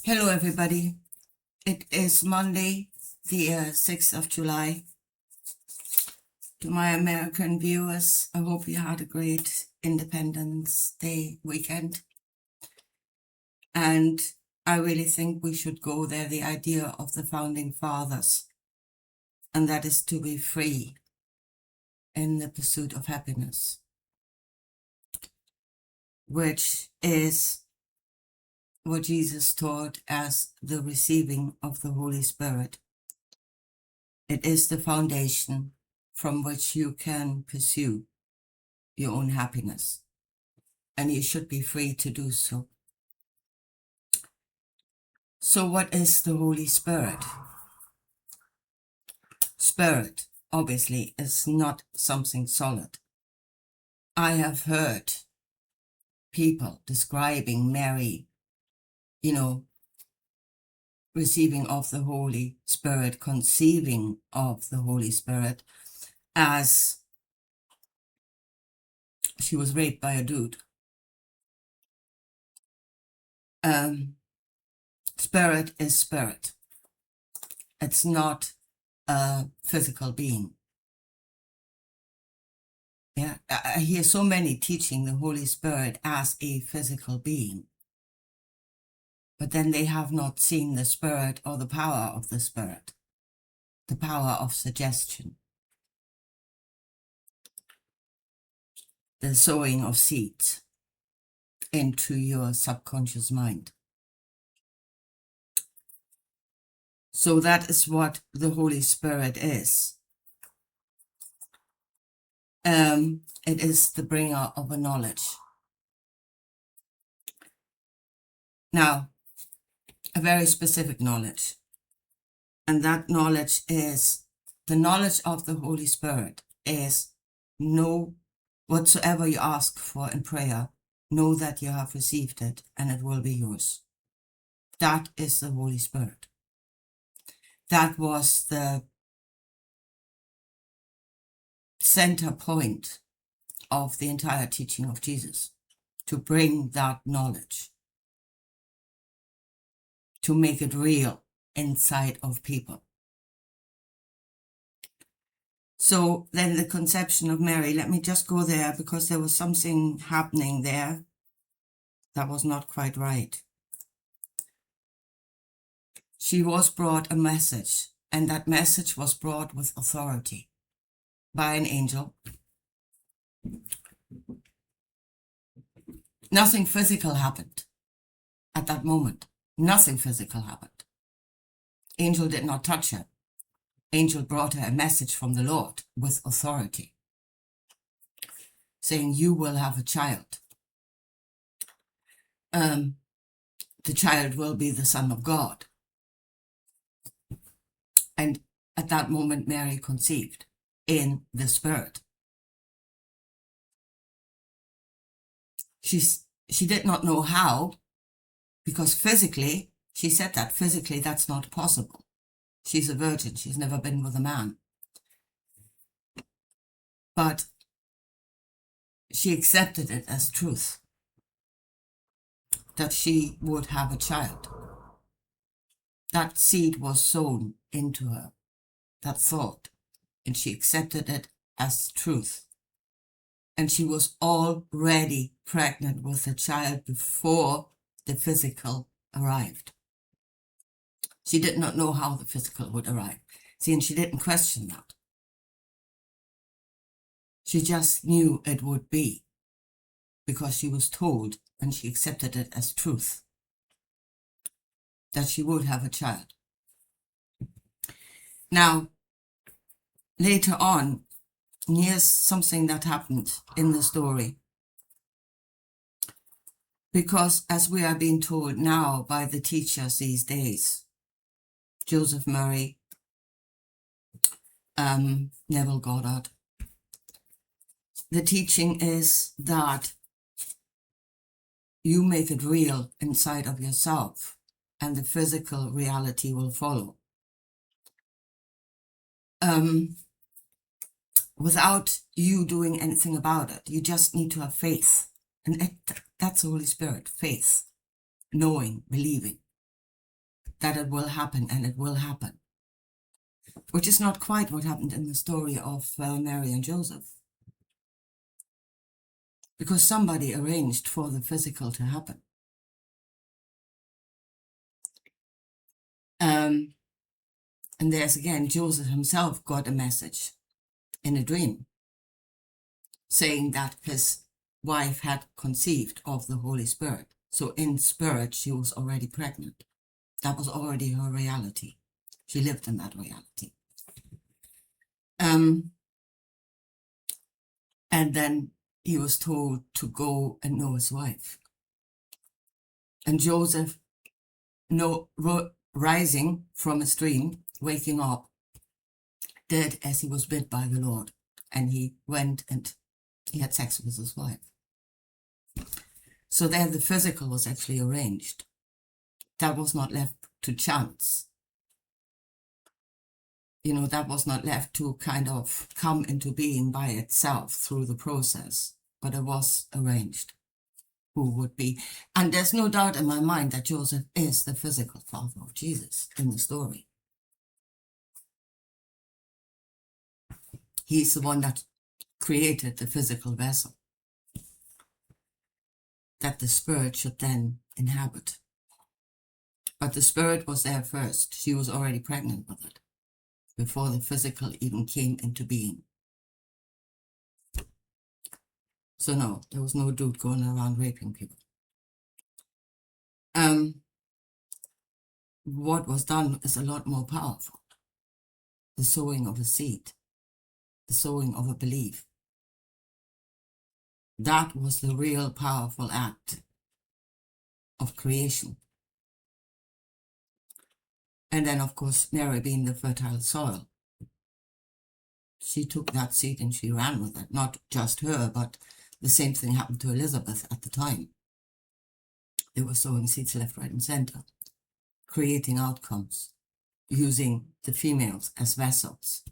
Hello, everybody. It is Monday, the 6th of July. To my American viewers, I hope you had a great Independence Day weekend. And I really think we should go there, the idea of the founding fathers, and that is to be free in the pursuit of happiness, which is what Jesus taught as the receiving of the Holy Spirit. It is the foundation from which you can pursue your own happiness, and you should be free to do so. So what is the Holy Spirit? Spirit, obviously, is not something solid. I have heard people describing Mary, receiving of the Holy Spirit, conceiving of the Holy Spirit, as she was raped by a dude. Spirit is spirit. It's not a physical being. Yeah, I hear so many teaching the Holy Spirit as a physical being, but then they have not seen the Spirit or the power of the Spirit, the power of suggestion, the sowing of seeds into your subconscious mind. So that is what the Holy Spirit is. It is the bringer of a knowledge. Now, a very specific knowledge. And that knowledge is, the knowledge of the Holy Spirit is, know whatsoever you ask for in prayer, know that you have received it and it will be yours. That is the Holy Spirit. That was the center point of the entire teaching of Jesus, to bring that knowledge, to make it real inside of people. So then the conception of Mary, let me just go there because there was something happening there that was not quite right. She was brought a message, and that message was brought with authority by an angel. Nothing physical happened at that moment. Nothing physical happened. Angel did not touch her. Angel brought her a message from the Lord with authority, saying, you will have a child. The child will be the Son of God. And at that moment, Mary conceived in the Spirit. She did not know how, because physically, she said that physically that's not possible. She's a virgin. She's never been with a man. But she accepted it as truth, that she would have a child. That seed was sown into her, that thought, and she accepted it as truth. And she was already pregnant with a child before the physical arrived. She did not know how the physical would arrive. See, and she didn't question that. She just knew it would be, because she was told, and she accepted it as truth, that she would have a child. Now, later on, here's something that happened in the story. Because as we are being told now by the teachers these days, Joseph Murray, Neville Goddard, the teaching is that you make it real inside of yourself and the physical reality will follow. Without you doing anything about it, you just need to have faith. And that's the Holy Spirit, faith, knowing, believing. that it will happen, and it will happen, which is not quite what happened in the story of Mary and Joseph, because somebody arranged for the physical to happen. And there's again, Joseph himself got a message in a dream saying that his wife had conceived of the Holy Spirit. So in spirit, she was already pregnant. That was already her reality. She lived in that reality. And then he was told to go and know his wife. And Joseph, rising from his dream, waking up, did as he was bid by the Lord. And he went and he had sex with his wife. So there the physical was actually arranged. That was not left to chance. That was not left to kind of come into being by itself through the process, but it was arranged who would be. And there's no doubt in my mind that Joseph is the physical father of Jesus in the story. He's the one that created the physical vessel that the spirit should then inhabit. But the spirit was there first. She was already pregnant with it before the physical even came into being. So no, there was no dude going around raping people. What was done is a lot more powerful. The sowing of a seed, the sowing of a belief. That was the real powerful act of creation. And then, of course, Mary being the fertile soil, she took that seed and she ran with it. Not just her, but the same thing happened to Elizabeth at the time. They were sowing seeds left, right, and center, creating outcomes, using the females as vessels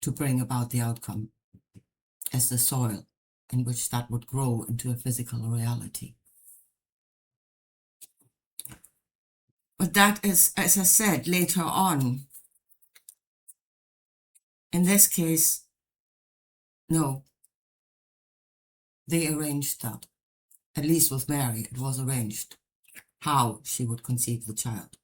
to bring about the outcome as the soil in which that would grow into a physical reality. But that is, as I said, later on. In this case, no, they arranged that. At least with Mary, it was arranged how she would conceive the child.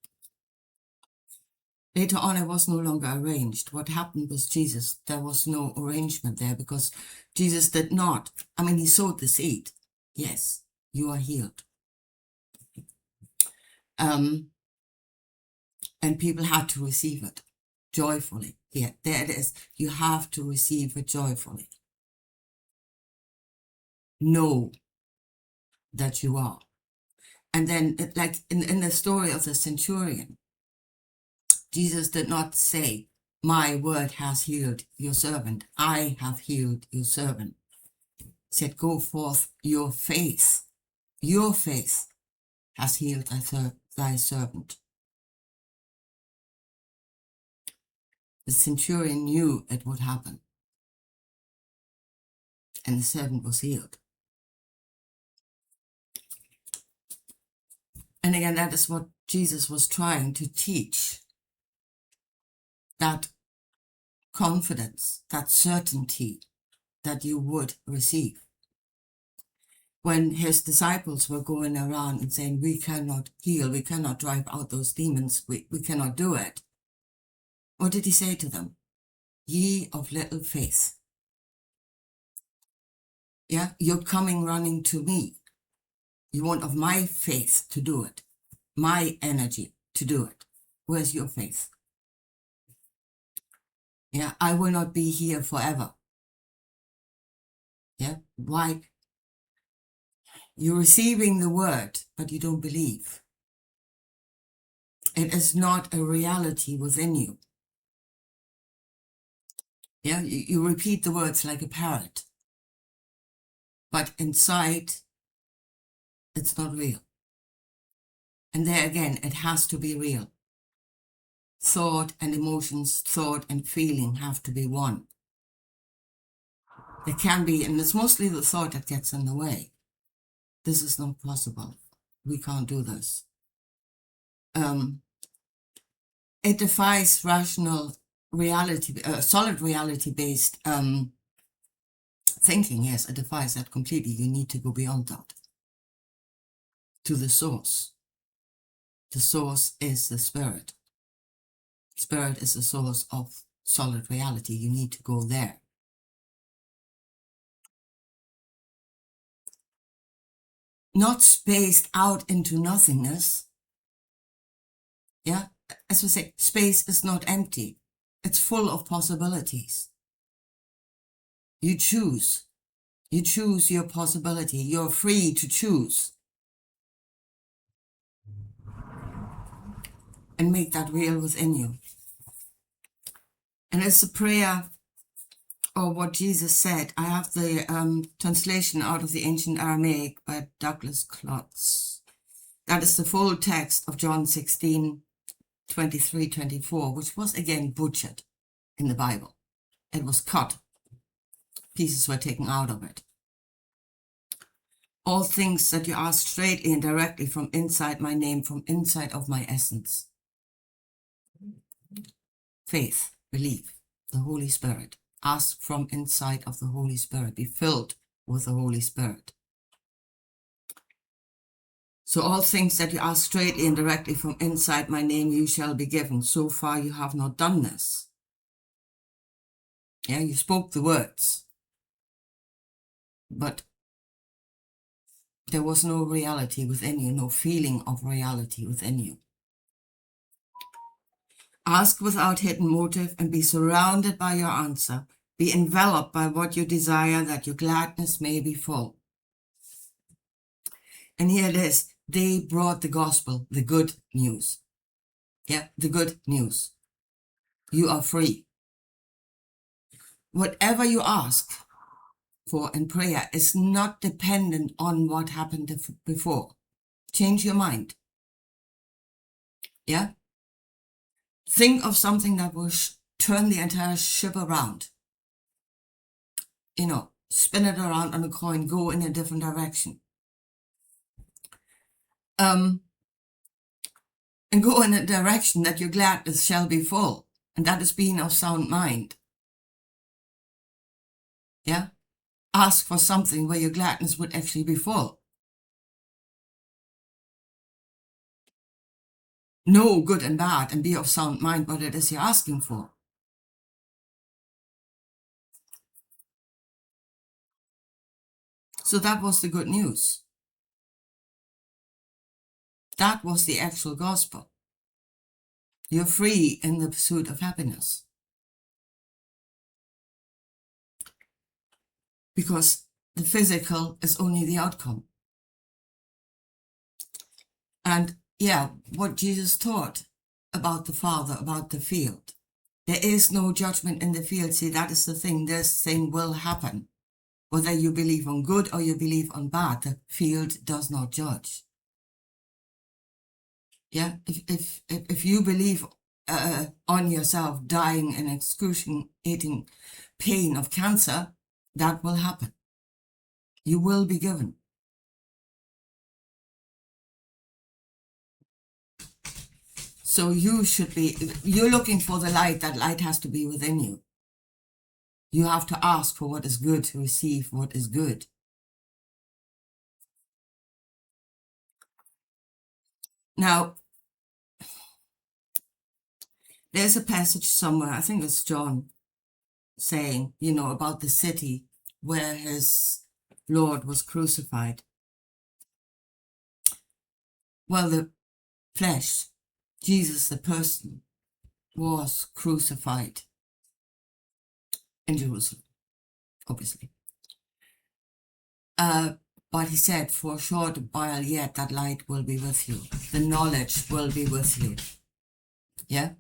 Later on, it was no longer arranged. What happened with Jesus, there was no arrangement there because Jesus did not. He sowed the seed. Yes, you are healed. And people had to receive it joyfully. Yeah, there it is. You have to receive it joyfully. Know that you are. And then, like in the story of the centurion, Jesus did not say, my word has healed your servant. I have healed your servant. He said, go forth, your faith has healed thy servant. The centurion knew it would happen. And the servant was healed. And again, that is what Jesus was trying to teach. That confidence, that certainty that you would receive. When his disciples were going around and saying, we cannot heal, we cannot drive out those demons, we cannot do it. What did he say to them? Ye of little faith. Yeah, you're coming running to me. You want of my faith to do it, my energy to do it. Where's your faith? Yeah, I will not be here forever. Yeah, why? You're receiving the word, but you don't believe. It is not a reality within you. Yeah, you repeat the words like a parrot, but inside, it's not real. And there again, it has to be real. Thought and emotions, thought and feeling have to be one. There can be, and it's mostly the thought that gets in the way. This is not possible. We can't do this. it defies rational reality, solid reality-based thinking. Yes, it defies that completely. You need to go beyond that, to the source. The source is the spirit. Spirit is the source of solid reality. You need to go there. Not spaced out into nothingness. Yeah, as we say, space is not empty. It's full of possibilities. You choose. You choose your possibility. You're free to choose. And make that real within you. And it's a prayer, or what Jesus said. I have the translation out of the ancient Aramaic by Douglas Klotz. That is the full text of John 16, 23, 24, which was again butchered in the Bible. It was cut. Pieces were taken out of it. All things that you ask straightly and directly from inside my name, from inside of my essence. Faith, belief, the Holy Spirit. Ask from inside of the Holy Spirit. Be filled with the Holy Spirit. So all things that you ask straightly and directly from inside my name, you shall be given. So far you have not done this. Yeah, you spoke the words. But there was no reality within you, no feeling of reality within you. Ask without hidden motive and be surrounded by your answer. Be enveloped by what you desire, that your gladness may be full. And here it is. They brought the gospel, the good news. Yeah, the good news. You are free. Whatever you ask for in prayer is not dependent on what happened before. Change your mind. Yeah? Think of something that will turn the entire ship around. You know, spin it around on a coin, go in a different direction. And go in a direction that your gladness shall be full. And that is being of sound mind. Yeah? Ask for something where your gladness would actually be full. Know good and bad and be of sound mind what it is you're asking for. So that was the good news. That was the actual gospel. You're free in the pursuit of happiness. Because the physical is only the outcome. And yeah, what Jesus taught about the Father, about the field. There is no judgment in the field. See, that is the thing. This thing will happen. Whether you believe on good or you believe on bad, the field does not judge. Yeah, if you believe on yourself dying in excruciating pain of cancer, that will happen. You will be given. So you're looking for the light. That light has to be within you. You have to ask for what is good to receive what is good. Now, there's a passage somewhere, I think it's John, saying, you know, about the city where his Lord was crucified. Well, the flesh, Jesus, the person, was crucified in Jerusalem, obviously. But he said, for a short while yet, that light will be with you. The knowledge will be with you. Yeah?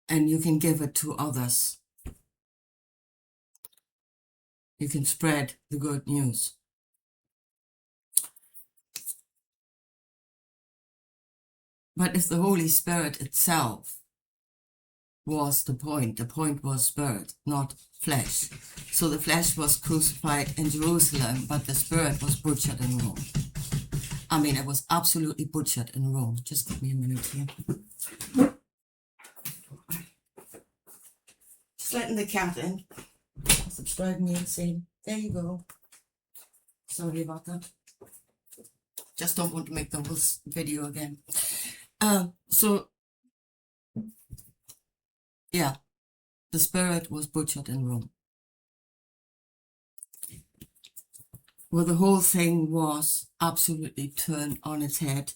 And you can give it to others. You can spread the good news. But if the Holy Spirit itself was the point was spirit, not flesh. So the flesh was crucified in Jerusalem, but the spirit was butchered in Rome. I mean, it was absolutely butchered in Rome. Just give me a minute here. Just letting the cat in. It's driving me insane. There you go. Sorry about that. Just don't want to make the whole video again. So, yeah, the Spirit was butchered in Rome. Well, the whole thing was absolutely turned on its head.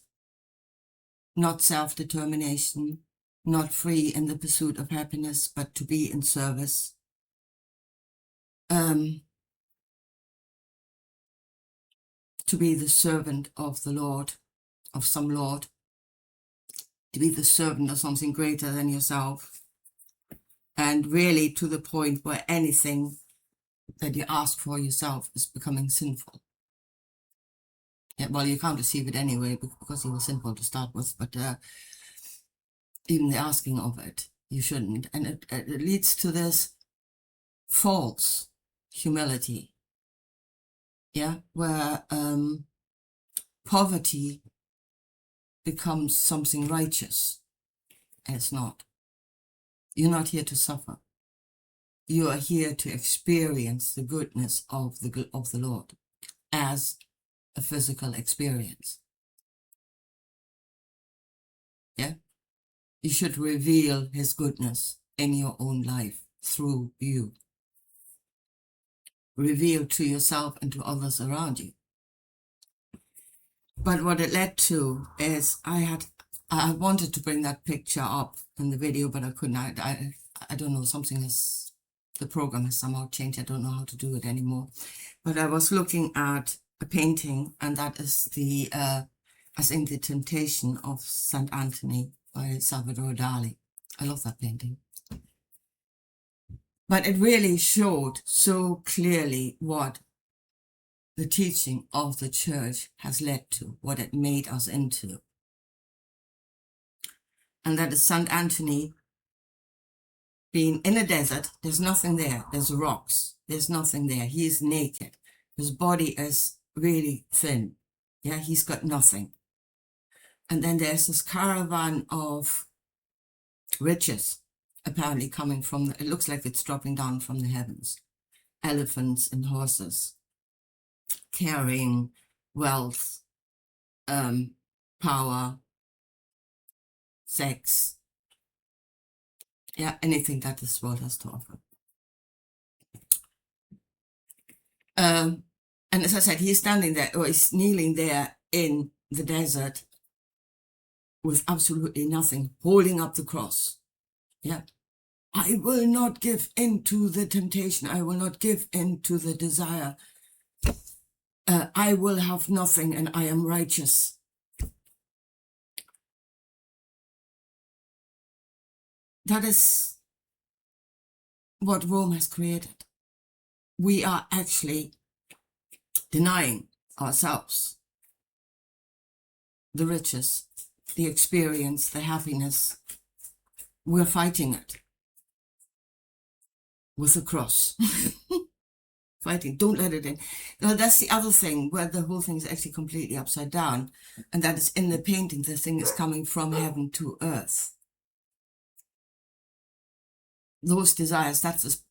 Not self-determination, not free in the pursuit of happiness, but to be in service. To be the servant of the Lord, of some Lord. To be the servant of something greater than yourself. And really to the point where anything that you ask for yourself is becoming sinful. Yeah, well, you can't receive it anyway because you were sinful to start with, but even the asking of it, you shouldn't. And it leads to this false humility, yeah, where poverty becomes something righteous, and it's not. You're not here to suffer. You are here to experience the goodness of the Lord as a physical experience. Yeah? You should reveal his goodness in your own life through you. Reveal to yourself and to others around you. But what it led to is I wanted to bring that picture up in the video, but I couldn't. I don't know, the program has somehow changed. I don't know how to do it anymore. But I was looking at a painting, and that is I think The Temptation of St. Anthony by Salvador Dali. I love that painting. But it really showed so clearly what the teaching of the church has led to, what it made us into. And that is St. Anthony being in a desert. There's nothing there. There's rocks. There's nothing there. He is naked. His body is really thin. Yeah, he's got nothing. And then there's this caravan of riches apparently coming from, it looks like it's dropping down from the heavens. Elephants and horses carrying wealth, power, sex, yeah, anything that this world has to offer. And as I said, he's standing there, or he's kneeling there in the desert with absolutely nothing, holding up the cross. Yeah. I will not give in to the temptation. I will not give in to the desire. I will have nothing, and I am righteous. That is what Rome has created. We are actually denying ourselves the riches, the experience, the happiness. We're fighting it with the cross. Fighting, don't let it in. Now, that's the other thing, where the whole thing is actually completely upside down, and that is in the painting, the thing is coming from heaven to earth. Those desires, that's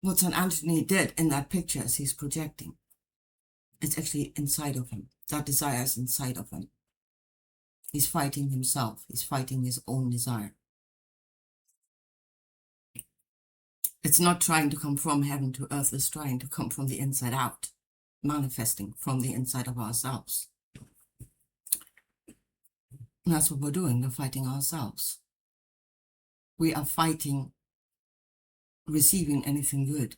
what St. Anthony did in that picture as he's projecting. It's actually inside of him. That desire is inside of him. He's fighting himself. He's fighting his own desire. It's not trying to come from heaven to earth. It's trying to come from the inside out, manifesting from the inside of ourselves. And that's what we're doing. We're fighting ourselves. We are fighting receiving anything good.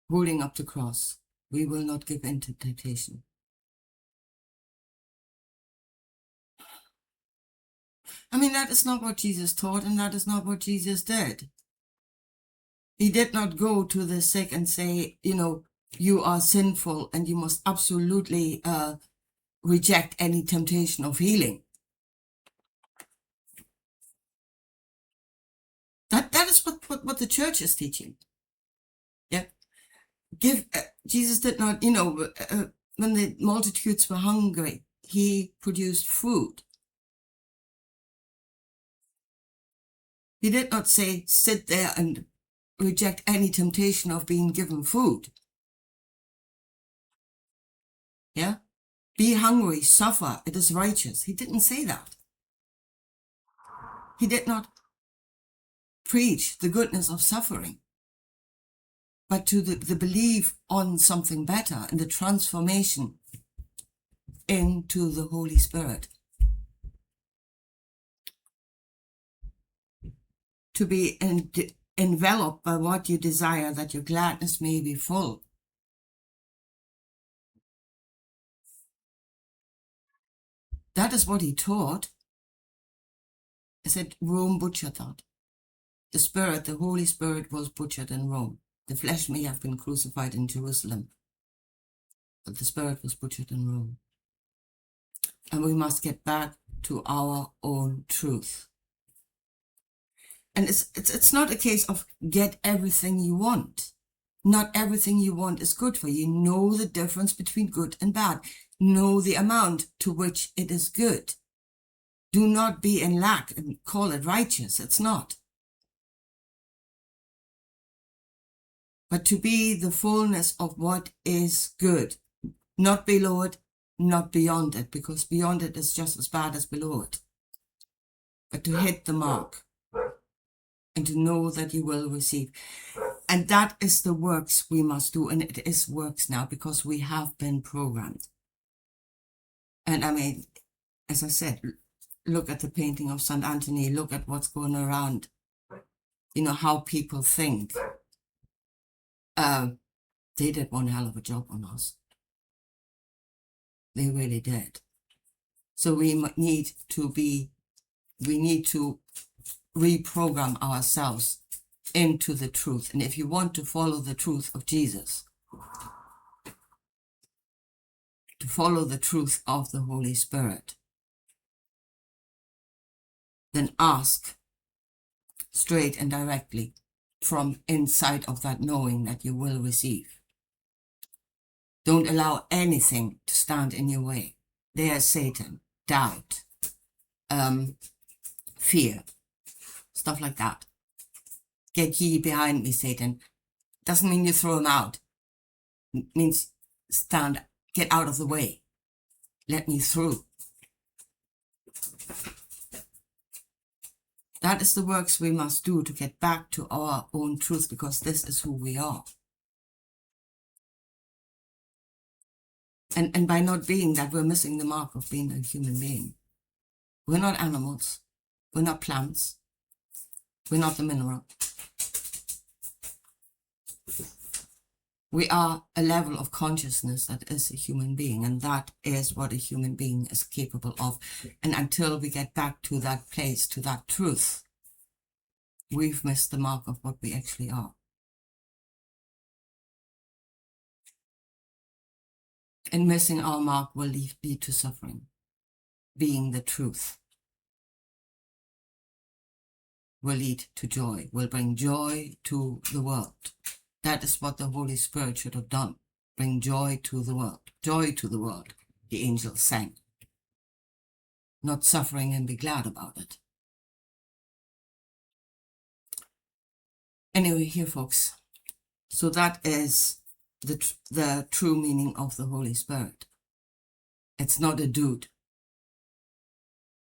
Holding up the cross. We will not give in to temptation. I mean, that is not what Jesus taught, and that is not what Jesus did. He did not go to the sick and say, you know, you are sinful and you must absolutely reject any temptation of healing. That is what the church is teaching. Yeah. Jesus did not, when the multitudes were hungry, he produced food. He did not say, sit there and reject any temptation of being given food. Yeah? Be hungry, suffer, it is righteous. He didn't say that. He did not preach the goodness of suffering, but to the belief on something better and the transformation into the Holy Spirit. To be enveloped by what you desire, that your gladness may be full. That is what he taught. I said Rome butchered that. The Spirit, the Holy Spirit, was butchered in Rome. The flesh may have been crucified in Jerusalem, but the Spirit was butchered in Rome. And we must get back to our own truth. And it's not a case of get everything you want. Not everything you want is good for you. Know the difference between good and bad. Know the amount to which it is good. Do not be in lack and call it righteous. It's not. But to be the fullness of what is good. Not below it, not beyond it, because beyond it is just as bad as below it. But to hit the mark and to know that you will receive. And that is the works we must do. And it is works now because we have been programmed. And I mean, as I said, look at the painting of St. Anthony, look at what's going around, how people think. They did one hell of a job on us. They really did. So we need to reprogram ourselves into the truth. And if you want to follow the truth of Jesus, to follow the truth of the Holy Spirit, then ask straight and directly from inside of that knowing that you will receive. Don't allow anything to stand in your way. There's Satan, doubt, fear, stuff like that. Get ye behind me, Satan. Doesn't mean you throw him out. It means stand, get out of the way. Let me through. That is the works we must do to get back to our own truth, because this is who we are. And by not being that, we're missing the mark of being a human being. We're not animals. We're not plants. We're not the mineral. We are a level of consciousness that is a human being, and that is what a human being is capable of. And until we get back to that place, to that truth, we've missed the mark of what we actually are. And missing our mark will lead to suffering. Being the truth will lead to joy, will bring joy to the world. That is what the Holy Spirit should have done. Bring joy to the world. Joy to the world, the angels sang. Not suffering and be glad about it. Anyway, here folks. So that is the true meaning of the Holy Spirit. It's not a dude.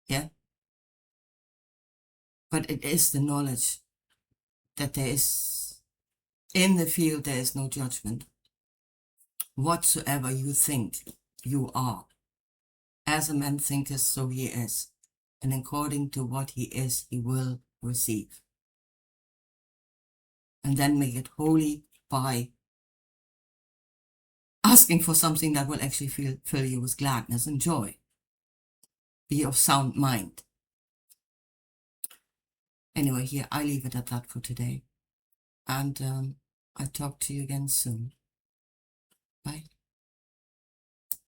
Yeah? But it is the knowledge that there is, in the field there is no judgment. Whatsoever you think, you are. As a man thinketh, so he is. And according to what he is, he will receive. And then make it holy by asking for something that will actually fill you with gladness and joy. Be of sound mind. Anyway, here, I leave it at that for today. And I'll talk to you again soon. Bye.